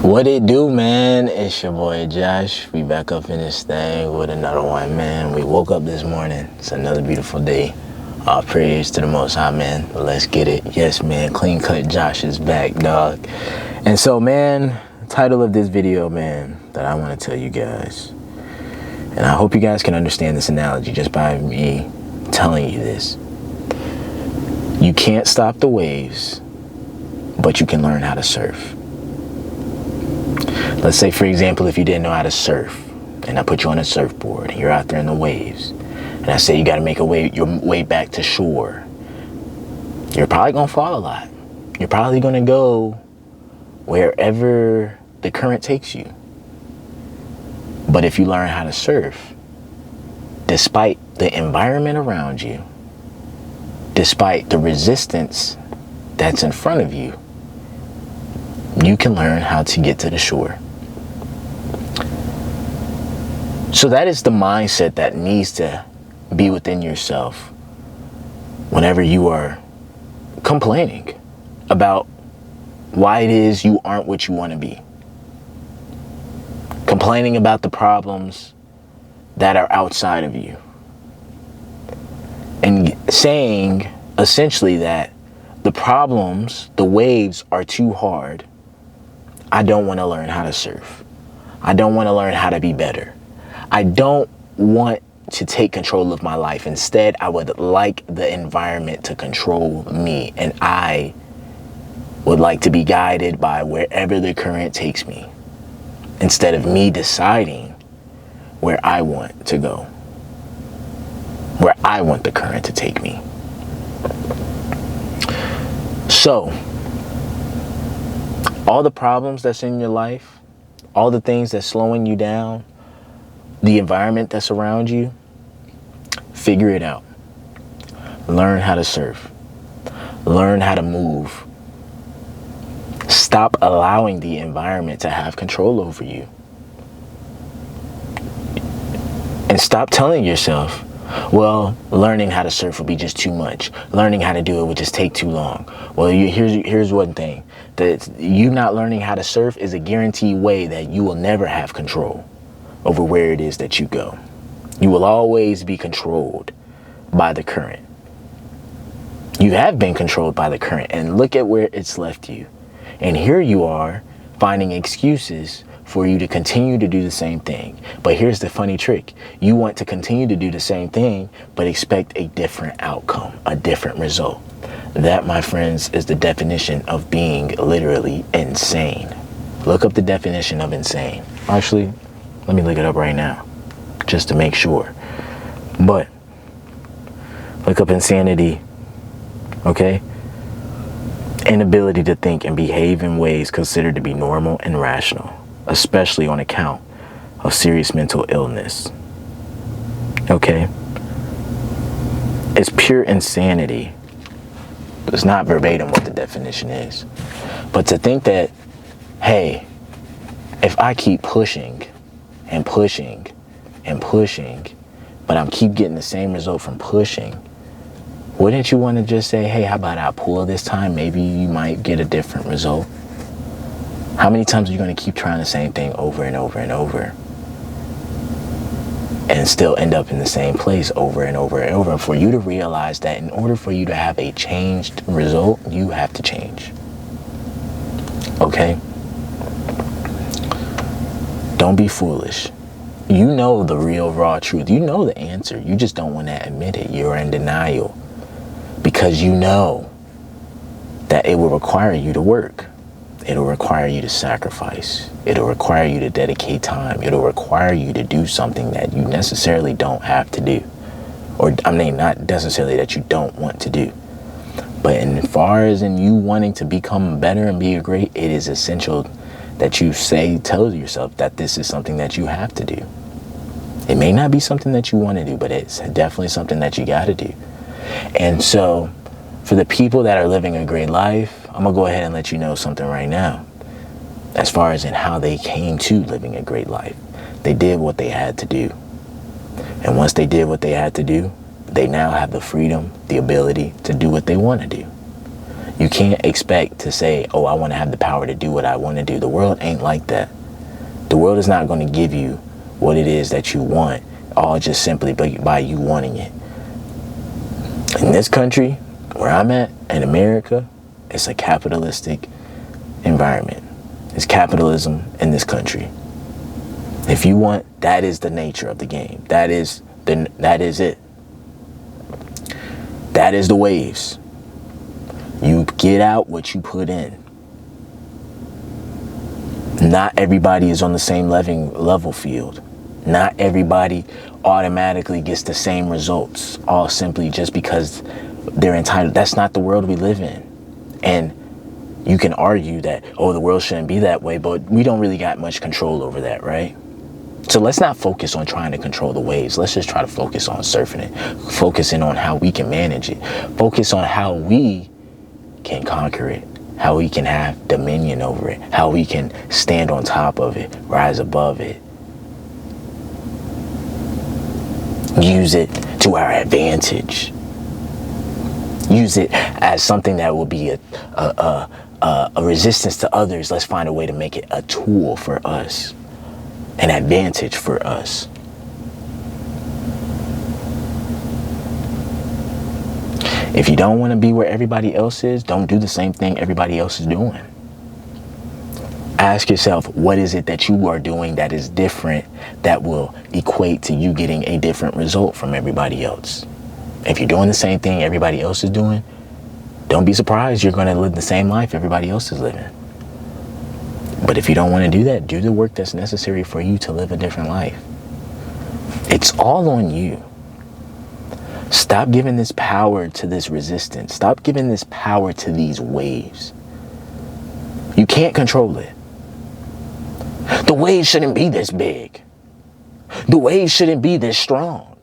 What it do, man? It's your boy Josh. We back up in this thing with another one, man. We woke up this morning. It's another beautiful day. All praise to the Most High, man. Let's get it. Yes, man. Clean cut Josh is back, dog. And so, man, title of this video, man, that I want to tell you guys. And I hope you guys can understand this analogy just by me telling you this. You can't stop the waves, but you can learn how to surf. Let's say, for example, if you didn't know how to surf, and I put you on a surfboard, and you're out there in the waves, and I say you got to make your way back to shore, you're probably going to fall a lot. You're probably going to go wherever the current takes you. But if you learn how to surf, despite the environment around you, despite the resistance that's in front of you, you can learn how to get to the shore. So that is the mindset that needs to be within yourself whenever you are complaining about why it is you aren't what you want to be. Complaining about the problems that are outside of you. And saying essentially that the problems, the waves are too hard. I don't want to learn how to surf. I don't want to learn how to be better. I don't want to take control of my life. Instead, I would like the environment to control me, and I would like to be guided by wherever the current takes me, instead of me deciding where I want to go, where I want the current to take me. So, all the problems that's in your life, all the things that's slowing you down, the environment that's around you, figure it out. Learn how to surf. Learn how to move. Stop allowing the environment to have control over you. And stop telling yourself, well, learning how to surf will be just too much. Learning how to do it would just take too long. Well, here's one thing. That you not learning how to surf is a guaranteed way that you will never have control over where it is that you go. You will always be controlled by the current. You have been controlled by the current, and look at where it's left you. And here you are finding excuses for you to continue to do the same thing. But here's the funny trick. You want to continue to do the same thing, but expect a different outcome, a different result. That, my friends, is the definition of being literally insane. Look up the definition of insane. Actually, let me look it up right now, just to make sure. But look up insanity, okay? Inability to think and behave in ways considered to be normal and rational, especially on account of serious mental illness. Okay? It's pure insanity. It's not verbatim what the definition is. But to think that, hey, if I keep pushing and pushing and pushing, but I'm keep getting the same result from pushing, wouldn't you want to just say, hey, how about I pull this time? Maybe you might get a different result. How many times are you going to keep trying the same thing over and over and over and still end up in the same place over and over and over? For you to realize that in order for you to have a changed result, you have to change. Okay? Don't be foolish. You know the real raw truth. You know the answer. You just don't want to admit it. You're in denial because you know that it will require you to work. It'll require you to sacrifice. It'll require you to dedicate time. It'll require you to do something that you necessarily don't have to do. Or, I mean, not necessarily that you don't want to do. But as far as in you wanting to become better and be great, it is essential that you tell yourself that this is something that you have to do. It may not be something that you want to do, but it's definitely something that you got to do. And so, for the people that are living a great life, I'm going to go ahead and let you know something right now. As far as in how they came to living a great life. They did what they had to do. And once they did what they had to do, they now have the freedom, the ability to do what they want to do. You can't expect to say, oh, I want to have the power to do what I want to do. The world ain't like that. The world is not going to give you what it is that you want, all just simply by you wanting it. In this country, where I'm at, in America, it's a capitalistic environment. It's capitalism in this country. If you want, that is the nature of the game. That is it. That is the waves. You get out what you put in. Not everybody is on the same level field. Not everybody automatically gets the same results, all simply just because they're entitled. That's not the world we live in. And you can argue that, oh, the world shouldn't be that way, but we don't really got much control over that, right? So let's not focus on trying to control the waves. Let's just try to focus on surfing it, focusing on how we can manage it, focus on how we can conquer it, how we can have dominion over it, how we can stand on top of it, rise above it, use it to our advantage, use it as something that will be a resistance to others. Let's find a way to make it a tool for us, an advantage for us. If you don't want to be where everybody else is, don't do the same thing everybody else is doing. Ask yourself, what is it that you are doing that is different, that will equate to you getting a different result from everybody else? If you're doing the same thing everybody else is doing, don't be surprised you're going to live the same life everybody else is living. But if you don't want to do that, do the work that's necessary for you to live a different life. It's all on you. Stop giving this power to this resistance. Stop giving this power to these waves. You can't control it. The wave shouldn't be this big. The wave shouldn't be this strong.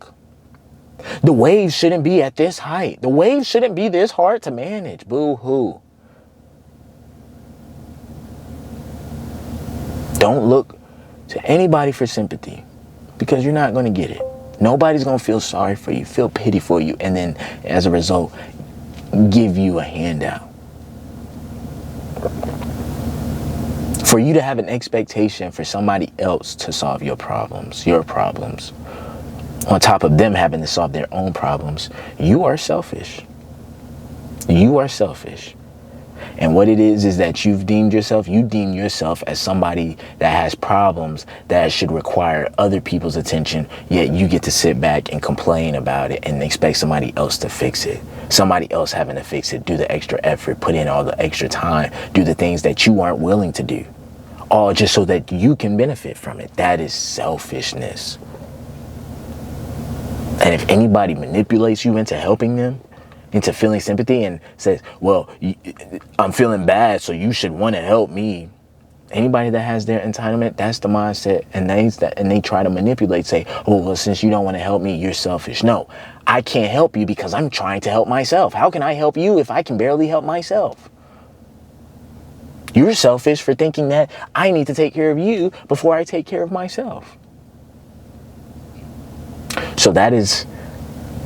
The wave shouldn't be at this height. The wave shouldn't be this hard to manage. Boo-hoo. Don't look to anybody for sympathy, because you're not going to get it. Nobody's going to feel sorry for you, feel pity for you, and then as a result, give you a handout. For you to have an expectation for somebody else to solve your problems, on top of them having to solve their own problems, you are selfish. You are selfish. And what it is that you deem yourself as somebody that has problems that should require other people's attention, yet you get to sit back and complain about it and expect somebody else to fix it. Somebody else having to fix it, do the extra effort, put in all the extra time, do the things that you aren't willing to do, all just so that you can benefit from it. That is selfishness. And if anybody manipulates you into helping them, into feeling sympathy, and says, well, I'm feeling bad, so you should want to help me. Anybody that has their entitlement, that's the mindset, and they try to manipulate, say, oh, well, since you don't want to help me, you're selfish. No, I can't help you because I'm trying to help myself. How can I help you if I can barely help myself? You're selfish for thinking that I need to take care of you before I take care of myself. So that is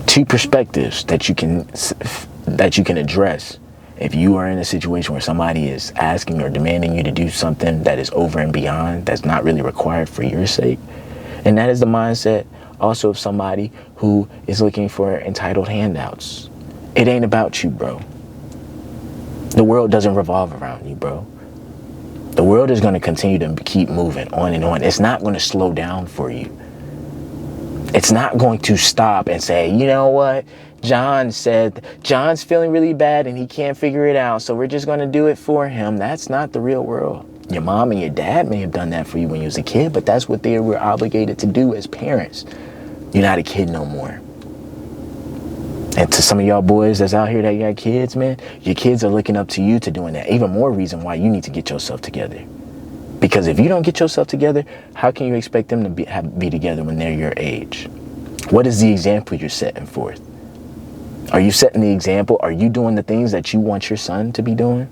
two perspectives that you can address if you are in a situation where somebody is asking or demanding you to do something that is over and beyond, that's not really required for your sake. And that is the mindset also of somebody who is looking for entitled handouts. It ain't about you, bro. The world doesn't revolve around you, bro. The world is going to continue to keep moving on and on. It's not going to slow down for you. It's not going to stop and say, you know what? John's feeling really bad and he can't figure it out, so we're just going to do it for him. That's not the real world. Your mom and your dad may have done that for you when you was a kid, but that's what they were obligated to do as parents. You're not a kid no more. And to some of y'all boys that's out here that got kids, man, your kids are looking up to you to doing that. Even more reason why you need to get yourself together. Because if you don't get yourself together, how can you expect them to be together when they're your age? What is the example you're setting forth? Are you setting the example? Are you doing the things that you want your son to be doing?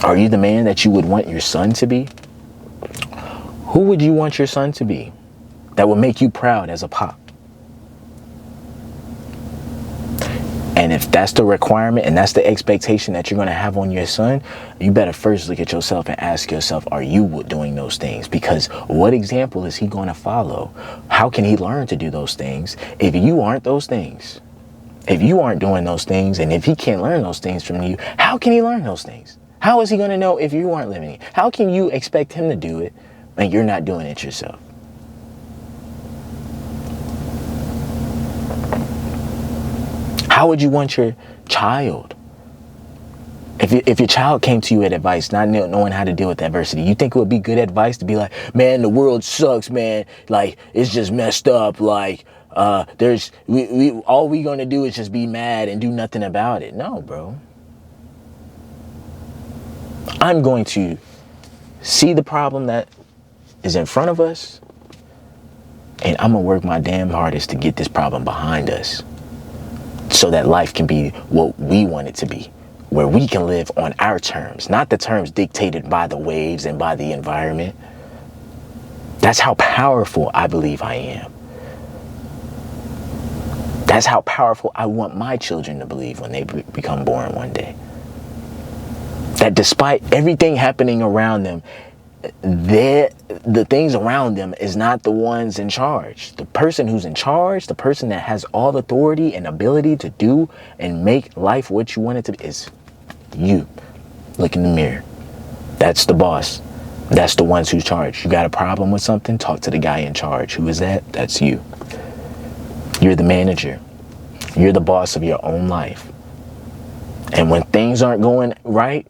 Are you the man that you would want your son to be? Who would you want your son to be that would make you proud as a pop? And if that's the requirement and that's the expectation that you're going to have on your son, you better first look at yourself and ask yourself, are you doing those things? Because what example is he going to follow? How can he learn to do those things if you aren't those things? If you aren't doing those things, and if he can't learn those things from you, how can he learn those things? How is he going to know if you aren't living it? How can you expect him to do it when you're not doing it yourself? How would you want your child? If your child came to you with advice, not knowing how to deal with adversity, you think it would be good advice to be like, man, the world sucks, man. Like, it's just messed up. Like, all we gonna do is just be mad and do nothing about it. No, bro. I'm going to see the problem that is in front of us, and I'm gonna work my damn hardest to get this problem behind us, so that life can be what we want it to be, where we can live on our terms, not the terms dictated by the waves and by the environment. That's how powerful I believe I am. That's how powerful I want my children to believe when they become born one day. That despite everything happening around them, the things around them is not the ones in charge. The person who's in charge, the person that has all authority and ability to do and make life what you want it to be, is you. Look in the mirror. That's the boss. That's the ones who's charged. You got a problem with something? Talk to the guy in charge. Who is that? That's you. You're the manager. You're the boss of your own life. And when things aren't going right,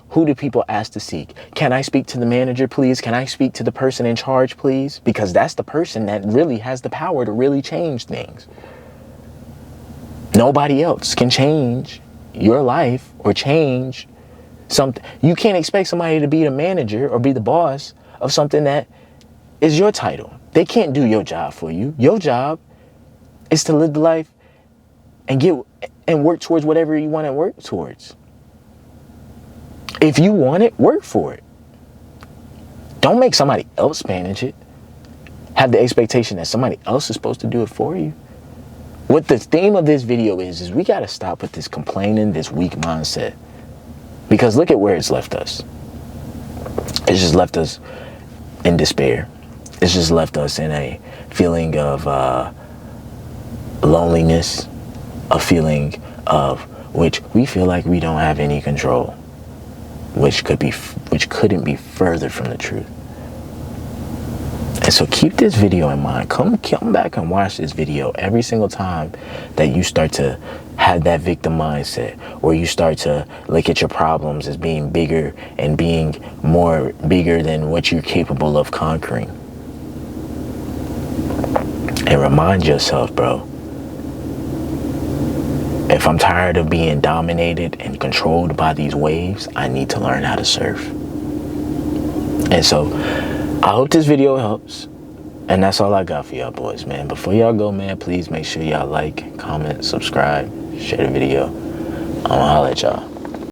who do people ask to seek? Can I speak to the manager, please? Can I speak to the person in charge, please? Because that's the person that really has the power to really change things. Nobody else can change your life or change something. You can't expect somebody to be the manager or be the boss of something that is your title. They can't do your job for you. Your job is to live the life and work towards whatever you want to work towards. If you want it, work for it. Don't make somebody else manage it. Have the expectation that somebody else is supposed to do it for you. What the theme of this video is we got to stop with this complaining, this weak mindset. Because look at where it's left us. It's just left us in despair. It's just left us in a feeling of loneliness, a feeling of which we feel like we don't have any control. Which couldn't be further from the truth. And so keep this video in mind. Come back and watch this video every single time that you start to have that victim mindset, or you start to look at your problems as being bigger and being more bigger than what you're capable of conquering. And remind yourself, bro, if I'm tired of being dominated and controlled by these waves, I need to learn how to surf. And so I hope this video helps. And that's all I got for y'all boys, man. Before y'all go, man, please make sure y'all like, comment, subscribe, share the video. I'll holler at y'all.